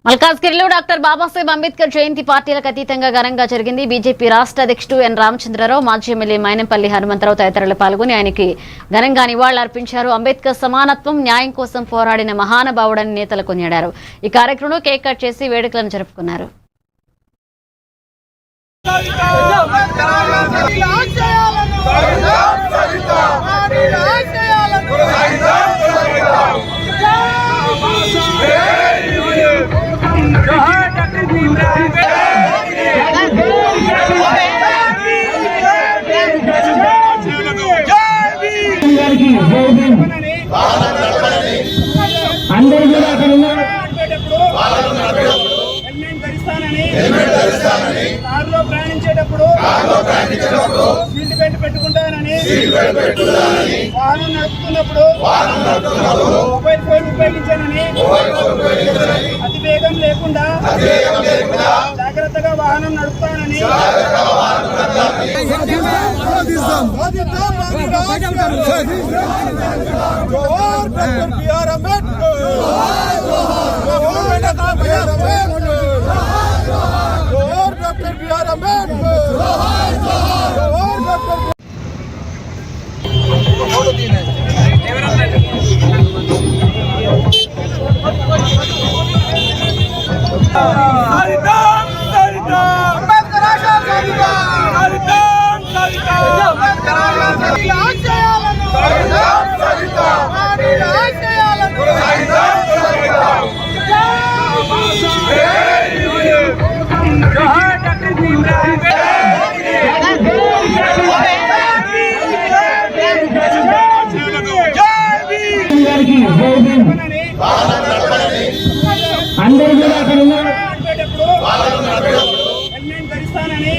మల్కాజ్గిరిలో డాక్టర్ బాబాసాహెబ్ అంబేద్కర్ జయంతి పార్టీలకు అతీతంగా ఘనంగా జరిగింది. బీజేపీ రాష్ట్ర అధ్యక్షుడు ఎన్ రామచంద్రరావు, మాజీ ఎమ్మెల్యే మైనంపల్లి హనుమంతరావు తదితరులు పాల్గొని ఆయనకి ఘనంగా నివాళులర్పించారు. అంబేద్కర్ సమానత్వం, న్యాయం కోసం పోరాడిన మహానుభావుడని నేతలు కొనియాడారు. ఈ కార్యక్రమంలో కేక్ కట్ చేసి వేడుకలను జరుపుకున్నారు. కారులో ప్రయాణించేటప్పుడు సీట్ బెల్ట్ పెట్టుకుంటానని, వాహనం నడుపుతున్నప్పుడు మొబైల్ ఫోన్ ఉపయోగించానని, అతివేగం లేకుండా జాగ్రత్తగా వాహనం నడుపుతానని,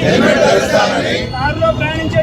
హెల్మెట్ ధరిస్తానని, కారులో ప్రయాణించే